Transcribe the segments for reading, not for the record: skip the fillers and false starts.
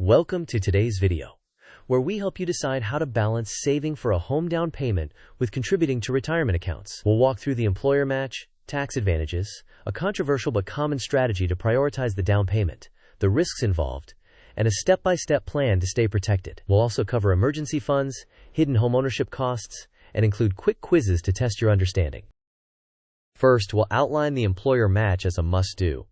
Welcome to today's video, where we help you decide how to balance saving for a home down payment with contributing to retirement accounts. We'll walk through the employer match, tax advantages, a controversial but common strategy to prioritize the down payment, the risks involved, and a step-by-step plan to stay protected. We'll also cover emergency funds, hidden homeownership costs, and include quick quizzes to test your understanding. First, we'll outline the employer match as a must-do.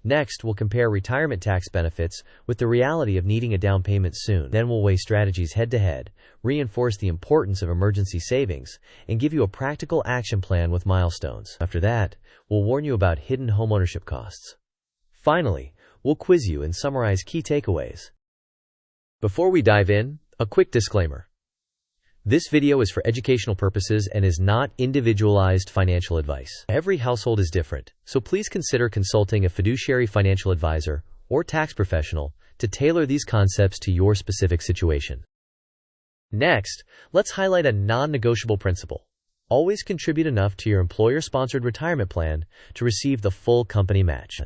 Next, we'll compare retirement tax benefits with the reality of needing a down payment soon. Then we'll weigh strategies head-to-head, reinforce the importance of emergency savings, and give you a practical action plan with milestones. After that, we'll warn you about hidden homeownership costs. Finally, we'll quiz you and summarize key takeaways. Before we dive in, a quick disclaimer. This video is for educational purposes and is not individualized financial advice. Every household is different, so please consider consulting a fiduciary financial advisor or tax professional to tailor these concepts to your specific situation. Next, let's highlight a non-negotiable principle. Always contribute enough to your employer-sponsored retirement plan to receive the full company match.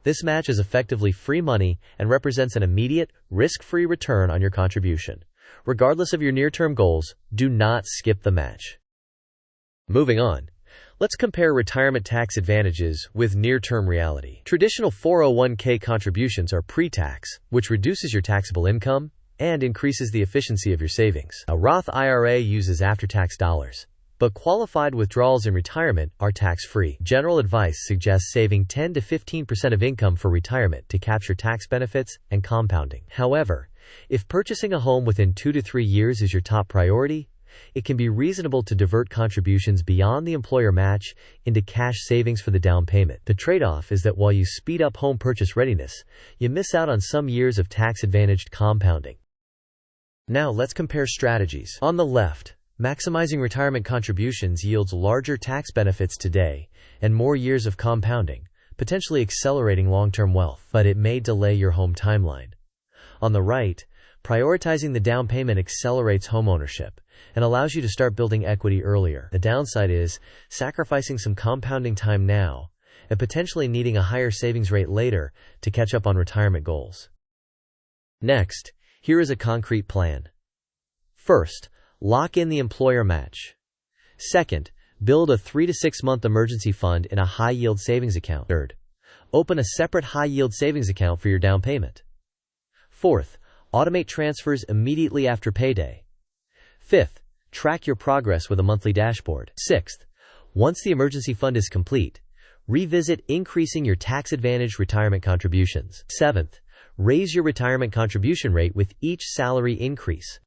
This match is effectively free money and represents an immediate, risk-free return on your contribution. Regardless of your near-term goals, do not skip the match. Moving on, let's compare retirement tax advantages with near-term reality. Traditional 401k contributions are pre-tax, which reduces your taxable income and increases the efficiency of your savings. A Roth IRA uses after-tax dollars, but qualified withdrawals in retirement are tax-free. General advice suggests saving 10 to 15% of income for retirement to capture tax benefits and compounding. However, if purchasing a home within 2 to 3 years is your top priority, it can be reasonable to divert contributions beyond the employer match into cash savings for the down payment. The trade-off is that while you speed up home purchase readiness, you miss out on some years of tax-advantaged compounding. Now let's compare strategies. On the left, maximizing retirement contributions yields larger tax benefits today and more years of compounding, potentially accelerating long-term wealth, but it may delay your home timeline. On the right, prioritizing the down payment accelerates homeownership and allows you to start building equity earlier. The downside is sacrificing some compounding time now and potentially needing a higher savings rate later to catch up on retirement goals. Next, here is a concrete plan. First, lock in the employer match. Second, build a 3 to 6 month emergency fund in a high-yield savings account. Third, open a separate high-yield savings account for your down payment. Fourth, automate transfers immediately after payday. Fifth, track your progress with a monthly dashboard. Sixth, once the emergency fund is complete, revisit increasing your tax-advantaged retirement contributions. Seventh, raise your retirement contribution rate with each salary increase.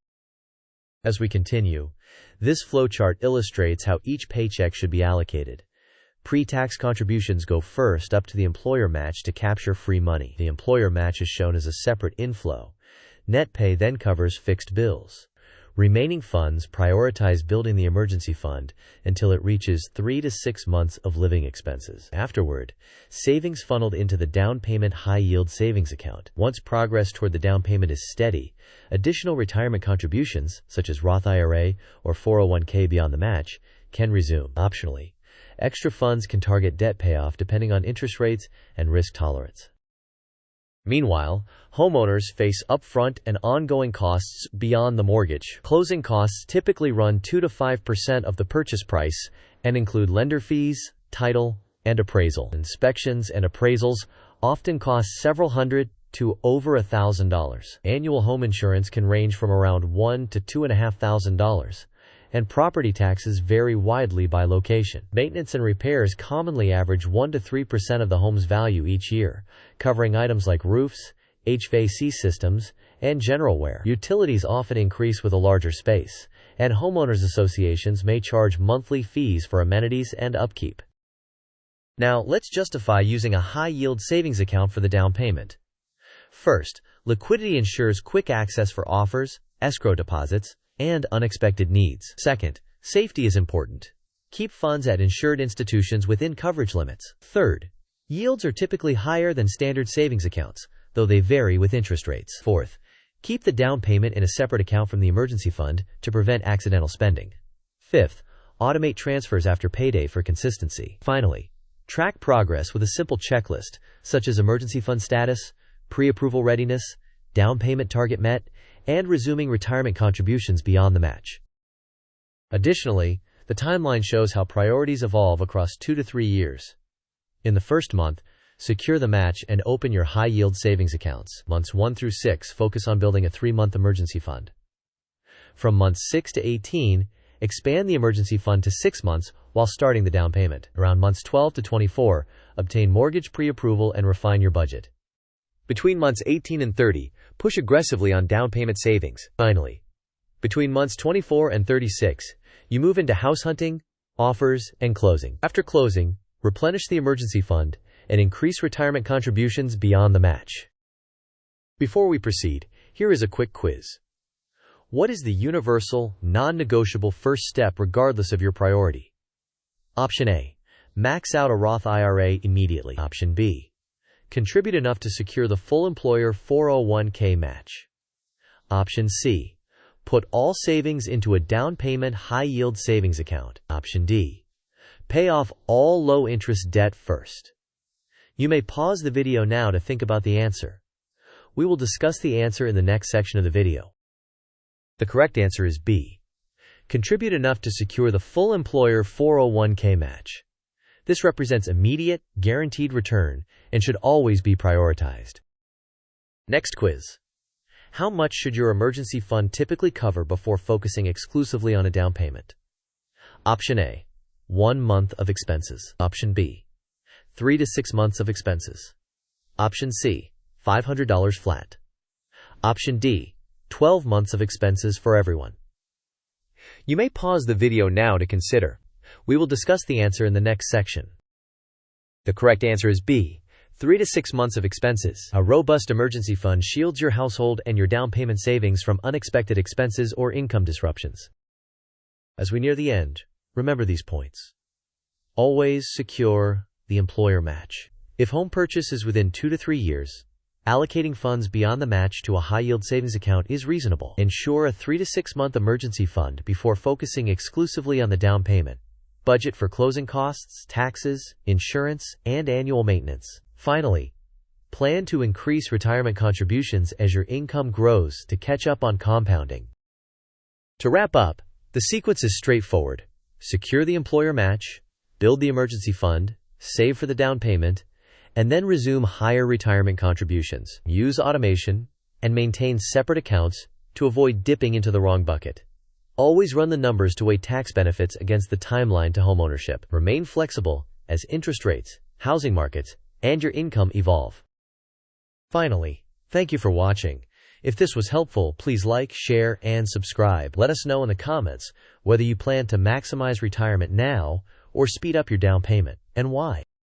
As we continue, this flowchart illustrates how each paycheck should be allocated. Pre-tax contributions go first up to the employer match to capture free money. The employer match is shown as a separate inflow. Net pay then covers fixed bills. Remaining funds prioritize building the emergency fund until it reaches 3 to 6 months of living expenses. Afterward, savings funneled into the down payment high-yield savings account. Once progress toward the down payment is steady, additional retirement contributions, such as Roth IRA or 401k beyond the match, can resume. Optionally, extra funds can target debt payoff depending on interest rates and risk tolerance. Meanwhile, homeowners face upfront and ongoing costs beyond the mortgage. Closing costs typically run 2 to 5% of the purchase price and include lender fees, title, and appraisal. Inspections and appraisals often cost several hundred to over $1,000. Annual home insurance can range from around $1,000 to $2,500. And property taxes vary widely by location. Maintenance and repairs commonly average 1 to 3% of the home's value each year, covering items like roofs, HVAC systems, and general wear. Utilities often increase with a larger space, and homeowners associations may charge monthly fees for amenities and upkeep. Now, let's justify using a high-yield savings account for the down payment. First, liquidity ensures quick access for offers, escrow deposits, and unexpected needs. Second, safety is important. Keep funds at insured institutions within coverage limits. Third, yields are typically higher than standard savings accounts, though they vary with interest rates. Fourth, keep the down payment in a separate account from the emergency fund to prevent accidental spending. Fifth, automate transfers after payday for consistency. Finally, track progress with a simple checklist, such as emergency fund status, pre-approval readiness, down payment target met, and resuming retirement contributions beyond the match. Additionally, the timeline shows how priorities evolve across 2 to 3 years. In the first month, secure the match and open your high-yield savings accounts. Months 1 through 6 focus on building a 3-month emergency fund. From months 6 to 18, expand the emergency fund to 6 months while starting the down payment. Around months 12 to 24, obtain mortgage pre-approval and refine your budget. Between months 18 and 30, push aggressively on down payment savings. Finally, between months 24 and 36, you move into house hunting, offers, and closing. After closing, replenish the emergency fund and increase retirement contributions beyond the match. Before we proceed, here is a quick quiz. What is the universal, non-negotiable first step regardless of your priority? Option A. Max out a Roth IRA immediately. Option B. Contribute enough to secure the full employer 401k match. Option C. Put all savings into a down payment high-yield savings account. Option D. Pay off all low-interest debt first. You may pause the video now to think about the answer. We will discuss the answer in the next section of the video. The correct answer is B. Contribute enough to secure the full employer 401k match. This represents immediate, guaranteed return and should always be prioritized. Next quiz. How much should your emergency fund typically cover before focusing exclusively on a down payment? Option A. 1 month of expenses. Option B. 3 to 6 months of expenses. Option C. $500 flat. Option D. 12 months of expenses for everyone. You may pause the video now to consider. We will discuss the answer in the next section. The correct answer is B. 3 to 6 months of expenses. A robust emergency fund shields your household and your down payment savings from unexpected expenses or income disruptions. As we near the end, remember these points. Always secure the employer match. If home purchase is within 2 to 3 years, allocating funds beyond the match to a high-yield savings account is reasonable. Ensure a 3 to 6 month emergency fund before focusing exclusively on the down payment. Budget for closing costs, taxes, insurance, and annual maintenance. Finally, plan to increase retirement contributions as your income grows to catch up on compounding. To wrap up, the sequence is straightforward. Secure the employer match, build the emergency fund, save for the down payment, and then resume higher retirement contributions. Use automation and maintain separate accounts to avoid dipping into the wrong bucket. Always run the numbers to weigh tax benefits against the timeline to homeownership. Remain flexible as interest rates, housing markets, and your income evolve. Finally, thank you for watching. If this was helpful, please like, share, and subscribe. Let us know in the comments whether you plan to maximize retirement now or speed up your down payment, and why.